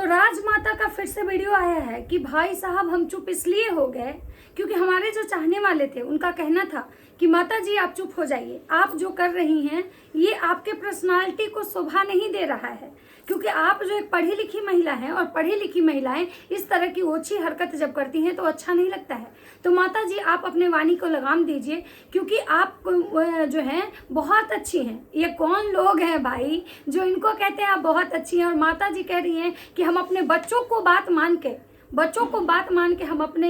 राजमाता का फिर से वीडियो आया है कि भाई साहब हम चुप इसलिए हो गए क्योंकि हमारे जो चाहने वाले थे उनका कहना था कि माता जी आप चुप हो जाइए, आप जो कर रही हैं ये आपके पर्सनालिटी को शोभा नहीं दे रहा है, क्योंकि आप जो एक पढ़ी लिखी महिला हैं और पढ़ी लिखी महिलाएं इस तरह की ओछी हरकत जब करती हैं तो अच्छा नहीं लगता है। तो माता जी आप अपने वाणी को लगाम दीजिए, क्योंकि आप जो हैं बहुत अच्छी हैं। ये कौन लोग हैं भाई जो इनको कहते हैं आप बहुत अच्छी हैं, और माता जी कह रही हैं कि हम अपने बच्चों को बात मान के हम अपने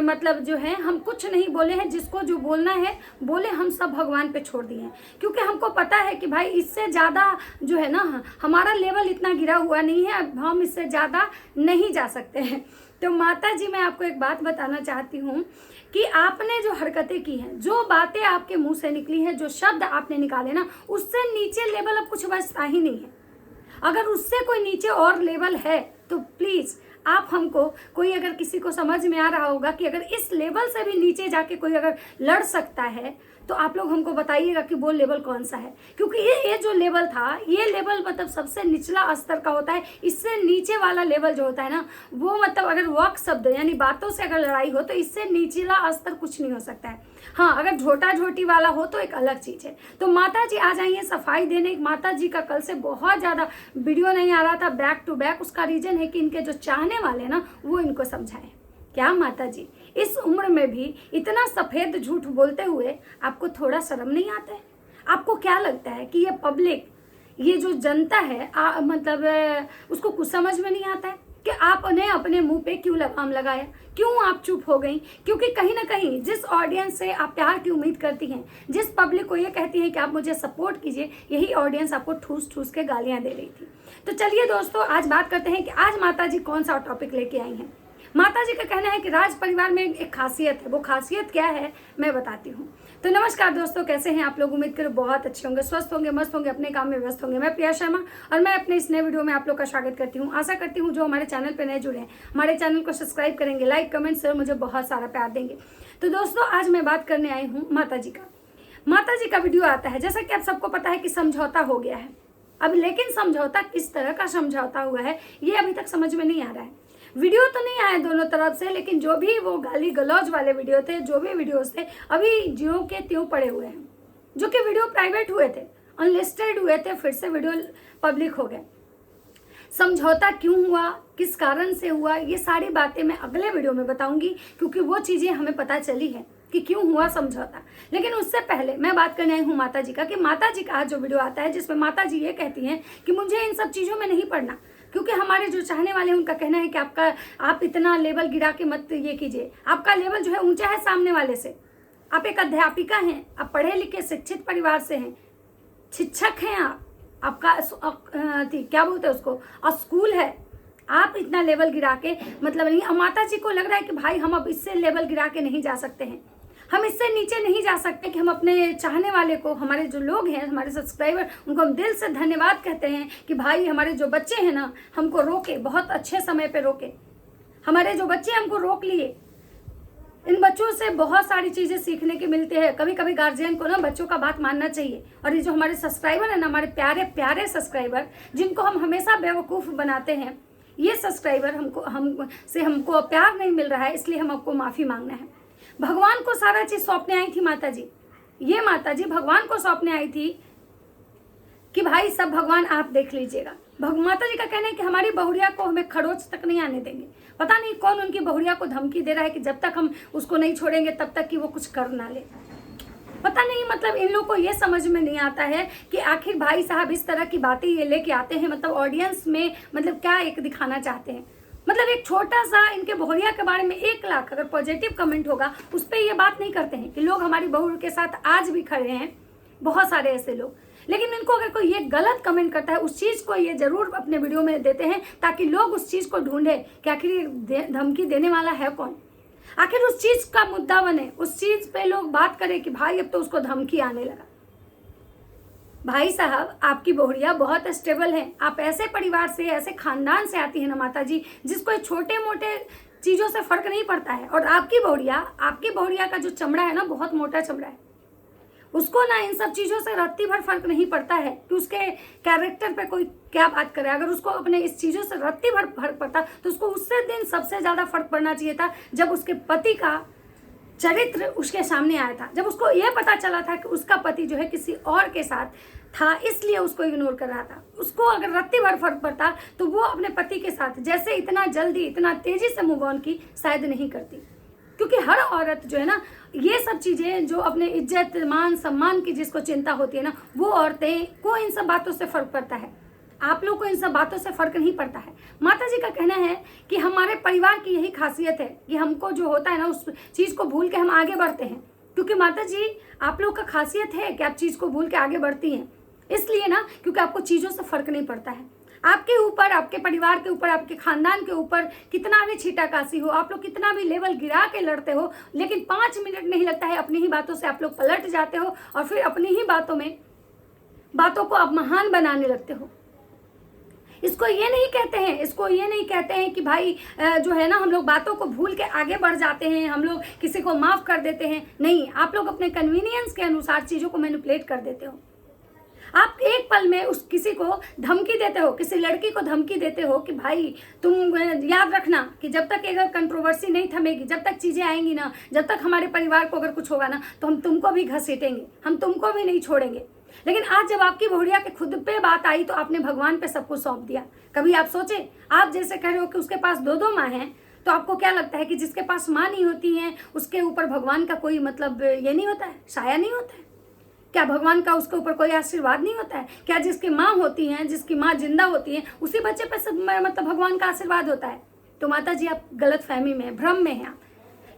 मतलब जो है हम कुछ नहीं बोले हैं, जिसको जो बोलना है बोले, हम सब भगवान पे छोड़ दिए हैं। क्योंकि हमको पता है कि भाई इससे ज़्यादा जो है ना हमारा लेवल इतना गिरा हुआ नहीं है, अब हम इससे ज़्यादा नहीं जा सकते हैं। तो माता जी मैं आपको एक बात बताना चाहती हूँ कि आपने जो हरकतें की हैं, जो बातें आपके मुंह से निकली हैं, जो शब्द आपने निकाले ना, उससे नीचे लेवल अब कुछ बचता ही नहीं है। अगर उससे कोई नीचे और लेवल है तो प्लीज़ आप हमको, कोई अगर किसी को समझ में आ रहा होगा कि अगर इस लेवल से भी नीचे जाके कोई अगर लड़ सकता है तो आप लोग हमको बताइएगा कि वो लेवल कौन सा है। क्योंकि ये जो लेवल था, ये लेवल मतलब सबसे निचला स्तर का होता है। इससे नीचे वाला लेवल जो होता है ना, वो मतलब अगर वाक शब्द यानी बातों से अगर लड़ाई हो तो इससे निचला स्तर कुछ नहीं हो सकता है। हाँ, अगर झोटा झोटी वाला हो तो एक अलग चीज़ है। तो माता जी आ जाइए सफाई देने। माता जी का कल से बहुत ज़्यादा वीडियो नहीं आ रहा था बैक टू बैक, उसका रीज़न है कि इनके जो चाहने वाले ना वो इनको समझाएं। क्या माता जी इस उम्र में भी इतना सफ़ेद झूठ बोलते हुए आपको थोड़ा शर्म नहीं आता है? आपको क्या लगता है कि ये पब्लिक, ये जो जनता है मतलब उसको कुछ समझ में नहीं आता है कि आपने अपने मुंह पे क्यों लगाम लगाया, क्यों आप चुप हो गई? क्योंकि कहीं ना कहीं जिस ऑडियंस से आप प्यार की उम्मीद करती हैं, जिस पब्लिक को ये कहती हैं कि आप मुझे सपोर्ट कीजिए, यही ऑडियंस आपको ठूस ठूस के गालियां दे रही थी। तो चलिए दोस्तों, आज बात करते हैं कि आज माता जी कौन सा टॉपिक लेके आई हैं। माता जी का कहना है कि राज परिवार में एक खासियत है। वो खासियत क्या है मैं बताती हूँ। तो नमस्कार दोस्तों, कैसे हैं आप लोग? उम्मीद करो बहुत अच्छे होंगे, स्वस्थ होंगे, मस्त होंगे, अपने काम में व्यस्त होंगे। मैं प्रिया शर्मा और मैं अपने इस नए वीडियो में आप लोग का स्वागत करती हूँ। आशा करती हूँ जो हमारे चैनल पर नए जुड़े हैं हमारे चैनल को सब्सक्राइब करेंगे, लाइक कमेंट शेयर, मुझे बहुत सारा प्यार देंगे। तो दोस्तों आज मैं बात करने आई हूँ माता जी का। माता जी का वीडियो आता है, जैसा कि आप सबको पता है कि समझौता हो गया है अब, लेकिन समझौता किस तरह का समझौता हुआ है ये अभी तक समझ में नहीं आ रहा है। वीडियो तो नहीं आए दोनों तरफ से, लेकिन जो भी वो गाली गलौज वाले वीडियो थे, जो भी वीडियोस थे, अभी ज्यों के त्यों पड़े हुए हैं। जो कि वीडियो प्राइवेट हुए थे, अनलिस्टेड हुए थे, फिर से वीडियो पब्लिक हो गए। समझौता क्यों हुआ, किस कारण से हुआ, ये सारी बातें मैं अगले वीडियो में बताऊंगी, क्योंकि वो चीजें हमें पता चली है कि क्यों हुआ समझौता। लेकिन उससे पहले मैं बात करने आई हूँ माता जी का, कि माता जी का आज जो वीडियो आता है जिसमें माता जी ये कहती हैं कि मुझे इन सब चीज़ों में नहीं पड़ना, क्योंकि हमारे जो चाहने वाले हैं उनका कहना है कि आप इतना लेवल गिरा के मत ये कीजिए। आपका लेवल जो है ऊंचा है सामने वाले से। आप एक अध्यापिका हैं, आप पढ़े लिखे शिक्षित परिवार से हैं, शिक्षक हैं आपका क्या बोलते हैं उसको, स्कूल है। आप इतना लेवल गिरा के मतलब नहीं। अब माता जी को लग रहा है कि भाई हम अब इससे लेवल गिरा के नहीं जा सकते हैं, हम इससे नीचे नहीं जा सकते कि हम अपने चाहने वाले को, हमारे जो लोग हैं, हमारे सब्सक्राइबर, उनको हम दिल से धन्यवाद कहते हैं कि भाई हमारे जो बच्चे हैं ना हमको रोके, बहुत अच्छे समय पे रोके। हमारे जो बच्चे हमको रोक लिए, इन बच्चों से बहुत सारी चीज़ें सीखने के मिलते हैं। कभी कभी गार्जियन को ना बच्चों का बात मानना चाहिए। और ये जो हमारे सब्सक्राइबर है ना, हमारे प्यारे प्यारे सब्सक्राइबर जिनको हम हमेशा बेवकूफ़ बनाते हैं, ये सब्सक्राइबर हमको प्यार नहीं मिल रहा है, इसलिए हम आपको माफ़ी मांगना है। भगवान को सारा चीज सौंपने आई थी माता जी। ये माता जी भगवान को सौंपने आई थी कि भाई सब भगवान आप देख लीजिएगा। माता जी का कहना है कि हमारी बहुरिया को हमें खरोच तक नहीं आने देंगे। पता नहीं कौन उनकी बहुरिया को धमकी दे रहा है कि जब तक हम उसको नहीं छोड़ेंगे तब तक कि वो कुछ कर ना ले। पता नहीं, मतलब इन लोगों को ये समझ में नहीं आता है कि आखिर भाई साहब इस तरह की बातें ये लेके आते हैं, मतलब ऑडियंस में मतलब क्या एक दिखाना चाहते हैं। मतलब एक छोटा सा इनके बहुरिया के बारे में 1 लाख अगर पॉजिटिव कमेंट होगा उस पर ये बात नहीं करते हैं कि लोग हमारी बहू के साथ आज भी खड़े हैं, बहुत सारे ऐसे लोग। लेकिन इनको अगर कोई ये गलत कमेंट करता है, उस चीज़ को ये जरूर अपने वीडियो में देते हैं ताकि लोग उस चीज़ को ढूंढे कि आखिर धमकी देने वाला है कौन, आखिर उस चीज़ का मुद्दा बने, उस चीज़ पे लोग बात करें कि भाई अब तो उसको धमकी आने लगा। भाई साहब आपकी बहुरिया बहुत स्टेबल है। आप ऐसे परिवार से, ऐसे खानदान से आती है ना माता जी, जिसको छोटे मोटे चीज़ों से फर्क नहीं पड़ता है। और आपकी बहुरिया का जो चमड़ा है ना, बहुत मोटा चमड़ा है। उसको ना इन सब चीज़ों से रत्ती भर फर्क नहीं पड़ता है कि उसके कैरेक्टर पे कोई क्या बात करे। अगर उसको अपने इस चीज़ों से रत्ती भर फर्क पड़ता तो उसको उससे दिन सबसे ज़्यादा फर्क पड़ना चाहिए था जब उसके पति का चरित्र उसके सामने आया था, जब उसको यह पता चला था कि उसका पति जो है किसी और के साथ था, इसलिए उसको इग्नोर कर रहा था। उसको अगर रत्ती भर फर्क पड़ता तो वो अपने पति के साथ जैसे इतना जल्दी इतना तेजी से मूव ऑन की शायद नहीं करती। क्योंकि हर औरत जो है ना, ये सब चीज़ें जो अपने इज्जत मान सम्मान की जिसको चिंता होती है ना, वो औरतें को इन सब बातों से फर्क पड़ता है। आप लोग को इन सब बातों से फर्क नहीं पड़ता है। माता जी का कहना है कि हमारे परिवार की यही खासियत है कि हमको जो होता है ना उस चीज़ को भूल के हम आगे बढ़ते हैं। क्योंकि माता जी आप लोग का खासियत है कि आप चीज़ को भूल के आगे बढ़ती हैं, इसलिए ना क्योंकि आपको चीज़ों से फर्क नहीं पड़ता है। आपके ऊपर, आपके परिवार के ऊपर, आपके खानदान के ऊपर कितना भी छीटाकाशी हो, आप लोग कितना भी लेवल गिरा के लड़ते हो, लेकिन 5 मिनट नहीं लगता है अपनी ही बातों से आप लोग पलट जाते हो और फिर अपनी ही बातों को आप महान बनाने लगते हो। इसको ये नहीं कहते हैं कि भाई जो है ना हम लोग बातों को भूल के आगे बढ़ जाते हैं, हम लोग किसी को माफ कर देते हैं। नहीं, आप लोग अपने कन्वीनियंस के अनुसार चीज़ों को मैनिपुलेट कर देते हो। आप एक पल में उस किसी को धमकी देते हो, किसी लड़की को धमकी देते हो कि भाई तुम याद रखना कि जब तक अगर कंट्रोवर्सी नहीं थमेगी, जब तक चीज़ें आएंगी ना, जब तक हमारे परिवार को अगर कुछ होगा ना तो हम तुमको भी घसीटेंगे, हम तुमको भी नहीं छोड़ेंगे। लेकिन आज जब आपकी बहुड़िया के खुद पे बात आई तो आपने भगवान पे सब कुछ सौंप दिया। कभी आप सोचे, आप जैसे कह रहे हो कि उसके पास 2 माँ हैं, तो आपको क्या लगता है कि जिसके पास माँ नहीं होती है उसके ऊपर भगवान का कोई मतलब ये नहीं होता है, साया नहीं होता है? क्या भगवान का उसके ऊपर कोई आशीर्वाद नहीं होता है? क्या जिसकी माँ होती हैं, जिसकी माँ जिंदा होती है, उसी बच्चे पे सब मतलब भगवान का आशीर्वाद होता है? तो माता जी आप गलत फहमी में, भ्रम में हैं।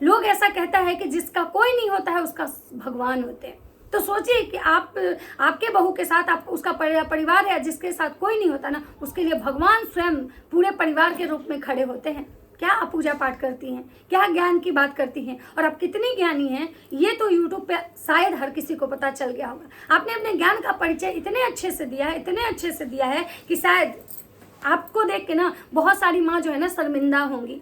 लोग ऐसा कहता है कि जिसका कोई नहीं होता है उसका भगवान होते हैं। तो सोचिए कि आपके बहू के साथ आप उसका परिवार है, जिसके साथ कोई नहीं होता ना, उसके लिए भगवान स्वयं पूरे परिवार के रूप में खड़े होते हैं। क्या आप पूजा पाठ करती हैं, क्या ज्ञान की बात करती हैं, और आप कितनी ज्ञानी हैं ये तो यूट्यूब पे शायद हर किसी को पता चल गया होगा। आपने अपने ज्ञान का परिचय इतने अच्छे से दिया है कि शायद आपको देख के ना बहुत सारी माँ जो है ना शर्मिंदा होंगी।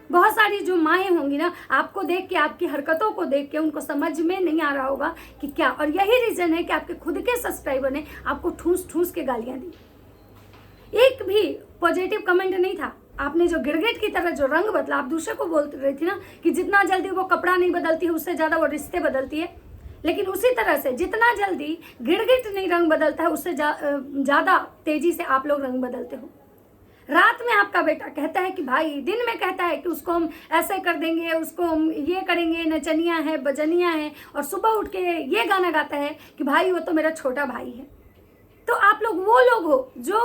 बहुत सारी जो माएँ होंगी ना, आपको देख के, आपकी हरकतों को देख के उनको समझ में नहीं आ रहा होगा कि क्या। और यही रीज़न है कि आपके खुद के सब्सक्राइबर ने आपको ठूस के गालियाँ दी। एक भी पॉजिटिव कमेंट नहीं था। आपने जो गिरगिट की तरह जो रंग बदला, आप दूसरे को बोल रही थी ना कि जितना जल्दी वो कपड़ा नहीं बदलती है उससे ज़्यादा वो रिश्ते बदलती है, लेकिन उसी तरह से जितना जल्दी गिरगिट नहीं रंग बदलता है उससे ज़्यादा तेजी से आप लोग रंग बदलते हो। रात में आपका बेटा कहता है कि भाई, दिन में कहता है कि उसको हम ऐसे कर देंगे, उसको हम ये करेंगे, नचनिया है, बजनिया है, और सुबह उठ के ये गाना गाता है कि भाई वो तो मेरा छोटा भाई है। तो आप लोग वो लोग हो जो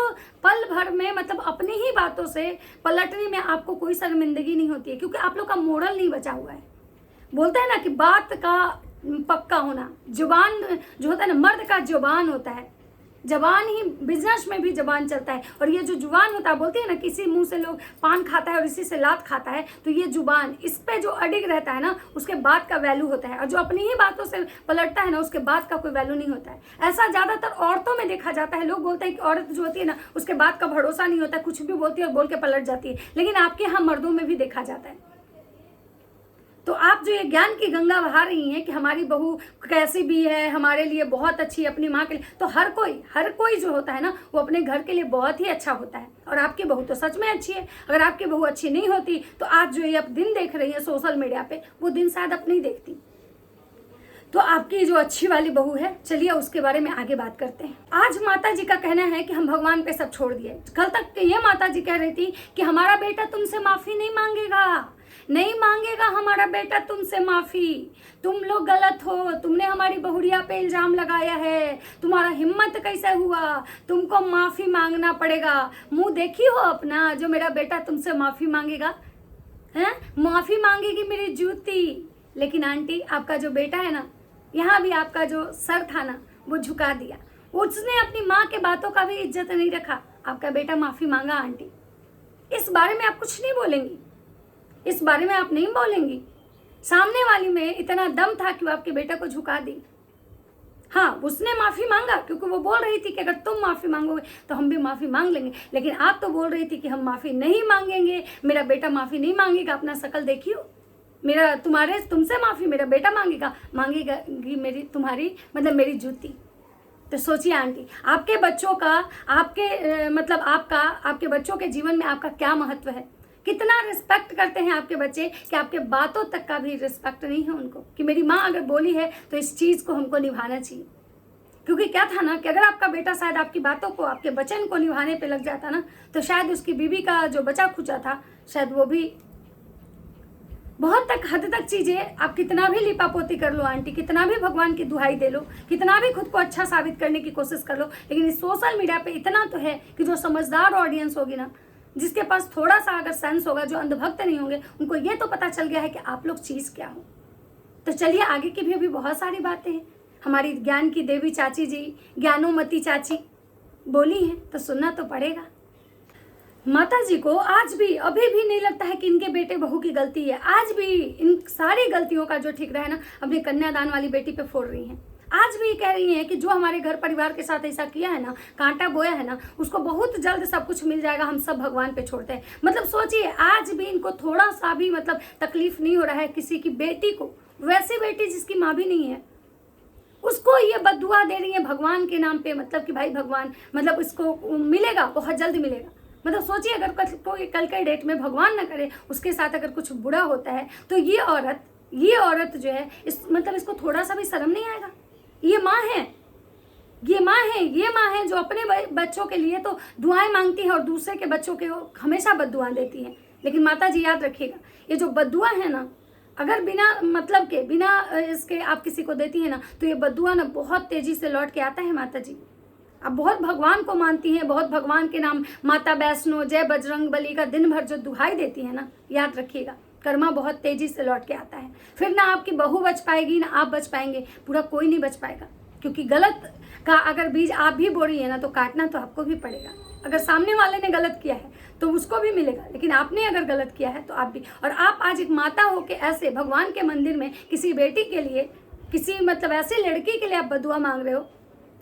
पल भर में मतलब अपनी ही बातों से पलटने में आपको कोई शर्मिंदगी नहीं होती है, क्योंकि आप लोग का मोरल नहीं बचा हुआ है। बोलते हैं ना कि बात का पक्का होना, जुबान जो होता है ना, मर्द का जुबान होता है, जबान ही बिजनेस में भी जबान चलता है। और ये जो जुबान होता है, बोलते हैं ना किसी मुंह से लोग पान खाता है और इसी से लात खाता है, तो ये जुबान इस पे जो अडिग रहता है ना उसके बाद का वैल्यू होता है, और जो अपनी ही बातों से पलटता है ना उसके बाद का कोई वैल्यू नहीं होता है। ऐसा ज़्यादातर औरतों में देखा जाता है। लोग बोलते हैं कि औरत जो होती है ना उसके बाद का भरोसा नहीं होता, कुछ भी बोलती है और बोल के पलट जाती है, लेकिन आपके यहाँ मर्दों में भी देखा जाता है। तो आप जो ये ज्ञान की गंगा बहा रही हैं कि हमारी बहू कैसी भी है, हमारे लिए बहुत अच्छी है, अपनी माँ के लिए, तो हर कोई जो होता है ना वो अपने घर के लिए बहुत ही अच्छा होता है। और आपकी बहू तो सच में अच्छी है। अगर आपकी बहू अच्छी नहीं होती तो आज जो ये आप दिन देख रही है सोशल मीडिया पे, वो दिन शायद आप नहीं देखती। तो आपकी जो अच्छी वाली बहू है, चलिए उसके बारे में आगे बात करते हैं। आज माता जी का कहना है कि हम भगवान पे सब छोड़ दिए। कल तक ये माता जी कह रही थी कि हमारा बेटा तुमसे माफी नहीं मांगेगा हमारा बेटा तुमसे माफी। तुम लोग गलत हो, तुमने हमारी बहुड़िया पे इल्जाम लगाया है, तुम्हारा हिम्मत कैसे हुआ, तुमको माफी मांगना पड़ेगा। मुंह देखी हो अपना, जो मेरा बेटा तुमसे माफी मांगेगा, हैं? माफी मांगेगी मेरी जूती। लेकिन आंटी, आपका जो बेटा है ना, यहाँ भी आपका जो सर था ना वो झुका दिया। उसने अपनी माँ के बातों का भी इज्जत नहीं रखा। आपका बेटा माफी मांगा आंटी, इस बारे में आप कुछ नहीं बोलेंगी, इस बारे में आप नहीं बोलेंगी। सामने वाली में इतना दम था कि वो आपके बेटा को झुका दी। हाँ, उसने माफी मांगा क्योंकि वो बोल रही थी कि अगर तुम माफी मांगोगे तो हम भी माफी मांग लेंगे, लेकिन आप तो बोल रही थी कि हम माफी नहीं मांगेंगे, मेरा बेटा माफी नहीं मांगेगा। अपना शकल देखियो, मेरा तुमसे माफ़ी मेरा बेटा मांगेगी मेरी तुम्हारी मतलब मेरी जूती। तो सोचिए आंटी, आपके बच्चों का आपके बच्चों के जीवन में आपका क्या महत्व है, कितना रिस्पेक्ट करते हैं आपके बच्चे कि आपके बातों तक का भी रिस्पेक्ट नहीं है उनको, कि मेरी माँ अगर बोली है तो इस चीज़ को हमको निभाना चाहिए। क्योंकि क्या था ना कि अगर आपका बेटा शायद आपकी बातों को, आपके वचन को निभाने पे लग जाता ना, तो शायद उसकी बीवी का जो बचा खुचा था शायद वो भी बहुत हद तक चीज़ें, आप कितना भी लिपापोती कर लो आंटी, कितना भी भगवान की दुहाई दे लो, कितना भी खुद को अच्छा साबित करने की कोशिश कर लो, लेकिन इस सोशल मीडिया पे इतना तो है कि जो समझदार ऑडियंस होगी ना, जिसके पास थोड़ा सा अगर सेंस होगा, जो अंधभक्त नहीं होंगे, उनको ये तो पता चल गया है कि आप लोग चीज़ क्या हो। तो चलिए आगे की भी अभी बहुत सारी बातें हैं। हमारी ज्ञान की देवी चाची जी, ज्ञानोमती चाची बोली हैं तो सुनना तो पड़ेगा। माता जी को आज भी अभी भी नहीं लगता है कि इनके बेटे बहू की गलती है। आज भी इन सारी गलतियों का जो ठिकरा है ना, अपनी कन्यादान वाली बेटी पे फोड़ रही हैं। आज भी कह रही हैं कि जो हमारे घर परिवार के साथ ऐसा किया है ना, कांटा बोया है ना, उसको बहुत जल्द सब कुछ मिल जाएगा, हम सब भगवान पे छोड़ते हैं। मतलब सोचिए, आज भी इनको थोड़ा सा भी मतलब तकलीफ नहीं हो रहा है किसी की बेटी को, वैसी बेटी जिसकी माँ भी नहीं है, उसको ये बद्दुआ दे रही है भगवान के नाम पे। मतलब कि भाई भगवान, मतलब इसको मिलेगा, बहुत जल्द मिलेगा। मतलब सोचिए, अगर कल के डेट में भगवान ना करे उसके साथ अगर कुछ बुरा होता है, तो ये औरत जो है इसको थोड़ा सा भी शर्म नहीं आएगा। ये माँ है जो अपने बच्चों के लिए तो दुआएं मांगती है और दूसरे के बच्चों के हमेशा बद्दुआ देती है। लेकिन माता जी याद रखिएगा, ये जो बद्दुआ है ना, अगर बिना मतलब के, बिना इसके आप किसी को देती है ना, तो ये बद्दुआ ना बहुत तेजी से लौट के आता है। माता जी आप बहुत भगवान को मानती हैं, बहुत भगवान के नाम, माता वैष्णो, जय बजरंग बली का दिन भर जो दुहाई देती है ना, याद रखिएगा कर्मा बहुत तेजी से लौट के आता है। फिर ना आपकी बहू बच पाएगी, ना आप बच पाएंगे, पूरा कोई नहीं बच पाएगा। क्योंकि गलत का अगर बीज आप भी बो रही है ना, तो काटना तो आपको भी पड़ेगा। अगर सामने वाले ने गलत किया है तो उसको भी मिलेगा, लेकिन आपने अगर गलत किया है तो आप भी। और आप आज एक माता हो के ऐसे भगवान के मंदिर में किसी बेटी के लिए, किसी मतलब ऐसे लड़की के लिए आप बदुआ मांग रहे हो,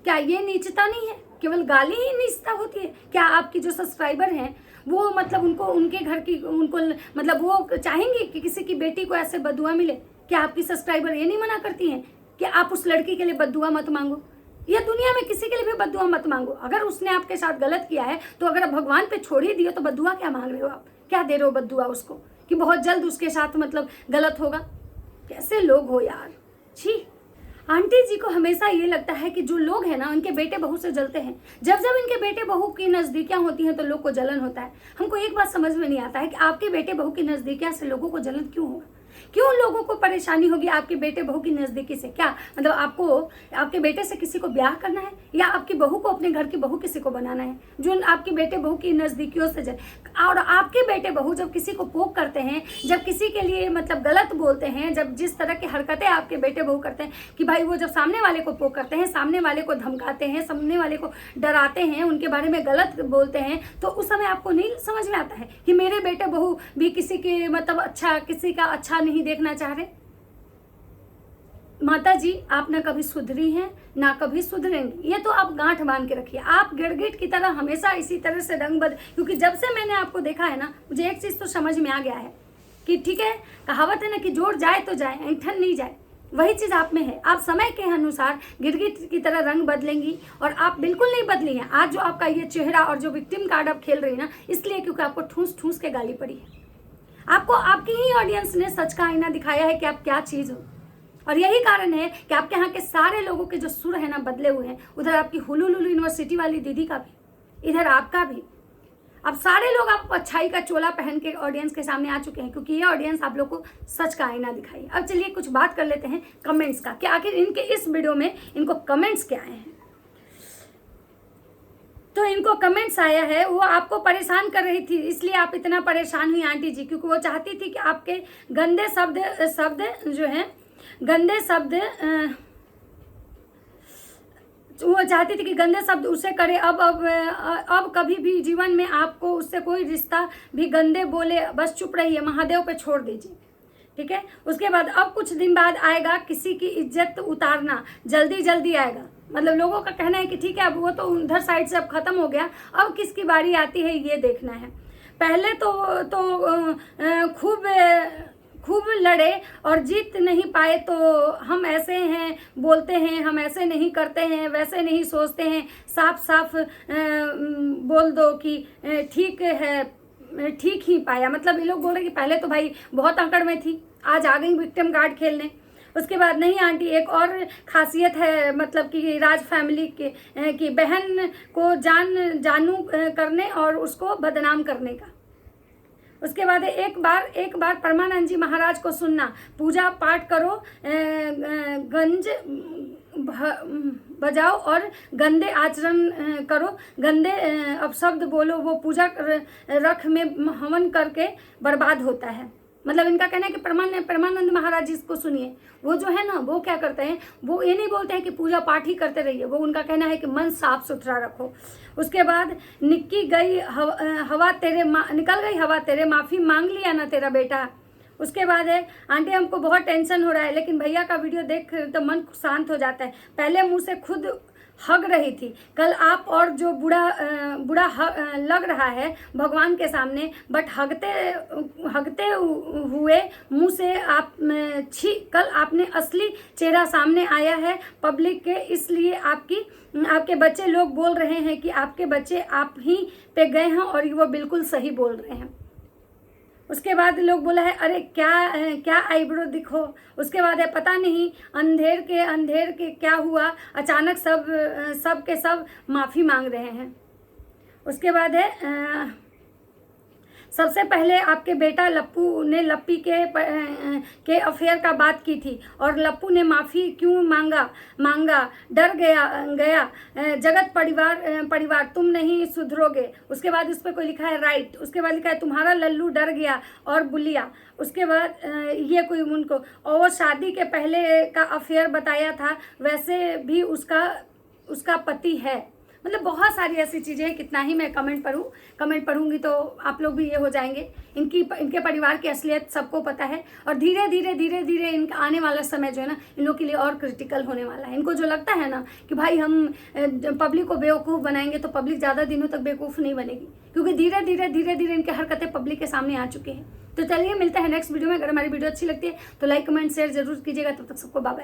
क्या ये नीचता नहीं है? केवल गाली ही नीचता होती है क्या? आपकी जो सब्सक्राइबर हैं वो मतलब उनको, उनके घर की, उनको मतलब वो चाहेंगे कि किसी की बेटी को ऐसे बदुआ मिले? क्या आपकी सब्सक्राइबर ये नहीं मना करती हैं कि आप उस लड़की के लिए बदुआ मत मांगो, या दुनिया में किसी के लिए भी बदुआ मत मांगो? अगर उसने आपके साथ गलत किया है तो अगर आप भगवान पे छोड़ ही दिए तो बदुआ क्या मांग रहे हो आप? क्या दे रहे हो बदुआ उसको कि बहुत जल्द उसके साथ मतलब गलत होगा? कैसे लोग हो यार, छी। आंटी जी को हमेशा ये लगता है कि जो लोग हैं ना, उनके बेटे बहू से जलते हैं। जब जब इनके बेटे बहू की नजदीकियां होती हैं तो लोग को जलन होता है। हमको एक बात समझ में नहीं आता है कि आपके बेटे बहू की नजदीकियां से लोगों को जलन क्यों होगा? क्यों लोगों को परेशानी होगी आपके बेटे बहू की नजदीकी से? क्या मतलब आपको आपके बेटे से किसी को ब्याह करना है, या आपकी बहू को अपने घर की बहू किसी को बनाना है जो आपके बेटे बहू की नजदीकियों से जाए? और आपके बेटे बहू जब किसी को पोक करते हैं, जब किसी के लिए मतलब गलत बोलते हैं, जब जिस तरह की हरकतें आपके बेटे बहू करते हैं कि भाई वो जब सामने वाले को पोक करते हैं, सामने वाले को धमकाते हैं, सामने वाले को डराते हैं, उनके बारे में गलत बोलते हैं, तो उस समय आपको नहीं समझ में आता है कि मेरे बेटे बहू भी किसी के मतलब अच्छा, किसी का अच्छा नहीं देखना चाह रहे? माता जी आप ना कभी सुधरी हैं ना कभी सुधरेंगी, ये तो आप गांठ बांध के रखिए। आप गिरगिट की तरह हमेशा इसी तरह से रंग बदल, क्योंकि जब से मैंने आपको देखा है ना, मुझे एक चीज तो समझ में आ गया है कि ठीक है, कहावत है ना कि जोर जाए तो जाए, ऐंठन नहीं जाए। वही चीज आप में है। आप समय के अनुसार गिरगिट की तरह रंग बदलेंगी, और आप बिल्कुल नहीं बदली हैं। आज जो आपका ये चेहरा और जो विक्टिम कार्ड आप खेल रही है ना, इसलिए क्योंकि आपको ठूस ठूस के गाली पड़ी है। आपको आपकी ही ऑडियंस ने सच का आईना दिखाया है कि आप क्या चीज हो, और यही कारण है कि आपके यहाँ के सारे लोगों के जो सुर है ना बदले हुए हैं। उधर आपकी हुलुलुलु यूनिवर्सिटी वाली दीदी का भी, इधर आपका भी। अब सारे लोग आप अच्छाई का चोला पहन के ऑडियंस के सामने आ चुके हैं, क्योंकि ये ऑडियंस आप लोग को सच का आईना दिखाई। अब चलिए कुछ बात कर लेते हैं कमेंट्स का, कि आखिर इनके इस वीडियो में इनको कमेंट्स क्या आए हैं। तो इनको कमेंट्स आया है, वो आपको परेशान कर रही थी इसलिए आप इतना परेशान हुई आंटी जी, क्योंकि वो चाहती थी कि आपके गंदे शब्द जो हैं, गंदे शब्द वो चाहती थी कि गंदे शब्द उसे करे। अब कभी भी जीवन में आपको उससे कोई रिश्ता भी गंदे बोले, बस चुप रहिए, महादेव पे छोड़ दीजिए, ठीक है। उसके बाद अब कुछ दिन बाद आएगा किसी की इज्जत उतारना, जल्दी जल्दी आएगा। मतलब लोगों का कहना है कि ठीक है, अब वो तो उधर साइड से अब खत्म हो गया, अब किसकी बारी आती है ये देखना है। पहले तो खूब लड़े और जीत नहीं पाए तो हम ऐसे हैं, बोलते हैं, हम ऐसे नहीं करते हैं, वैसे नहीं सोचते हैं, साफ साफ बोल दो कि ठीक है, ठीक ही पाया। मतलब ये लोग बोल रहे कि पहले तो भाई बहुत अकड़ में थी, आज आ गई विक्टिम कार्ड खेलने। उसके बाद नहीं आंटी, एक और खासियत है, मतलब कि राज फैमिली के कि बहन को जानू करने और उसको बदनाम करने का। उसके बाद एक बार परमानंद जी महाराज को सुनना, पूजा पाठ करो, गंज बजाओ और गंदे आचरण करो, गंदे अपशब्द बोलो, वो पूजा रख में हवन करके बर्बाद होता है। मतलब इनका कहना है कि परमानंद महाराज जी को सुनिए, वो जो है ना वो क्या करते हैं, वो ये नहीं बोलते हैं कि पूजा पाठ ही करते रहिए, वो उनका कहना है कि मन साफ सुथरा रखो। उसके बाद निकल गई हवा तेरे, माफ़ी मांग लिया ना तेरा बेटा। उसके बाद है आंटी हमको बहुत टेंशन हो रहा है, लेकिन भैया का वीडियो देख तो मन शांत हो जाता है। पहले मुंह से खुद हग रही थी, कल आप और जो बुरा लग रहा है भगवान के सामने, बट हगते हुए मुंह से आप कल आपने असली चेहरा सामने आया है पब्लिक के, इसलिए आपके बच्चे लोग बोल रहे हैं कि आपके बच्चे आप ही पे गए हैं और वो बिल्कुल सही बोल रहे हैं। उसके बाद लोग बोला है अरे क्या आईब्रो दिखो। उसके बाद है पता नहीं अंधेर के क्या हुआ, अचानक सब के सब माफ़ी मांग रहे हैं। उसके बाद है सबसे पहले आपके बेटा लप्पू ने लप्पी के अफेयर का बात की थी और लप्पू ने माफ़ी क्यों मांगा, डर गया जगत परिवार तुम नहीं सुधरोगे। उसके बाद उस पर कोई लिखा है राइट। उसके बाद लिखा है तुम्हारा लल्लू डर गया और बुलिया। उसके बाद ये कोई उनको, और वो शादी के पहले का अफेयर बताया था, वैसे भी उसका पति है। मतलब बहुत सारी ऐसी चीज़ें हैं, कितना ही मैं कमेंट पढ़ूंगी तो आप लोग भी ये हो जाएंगे। इनके परिवार की असलियत सबको पता है और धीरे धीरे इनका आने वाला समय जो है ना इन लोग के लिए और क्रिटिकल होने वाला है। इनको जो लगता है ना कि भाई हम पब्लिक को बेवकूफ़ बनाएंगे तो पब्लिक ज़्यादा दिनों तक बेवकूफ़ नहीं बनेगी, क्योंकि धीरे धीरे इनके हरकतें पब्लिक के सामने आ चुके हैं। तो चलिए मिलते हैं नेक्स्ट वीडियो में। अगर हमारी वीडियो अच्छी लगती है तो लाइक कमेंट शेयर जरूर कीजिएगा। तब तक सबको बाय बाय।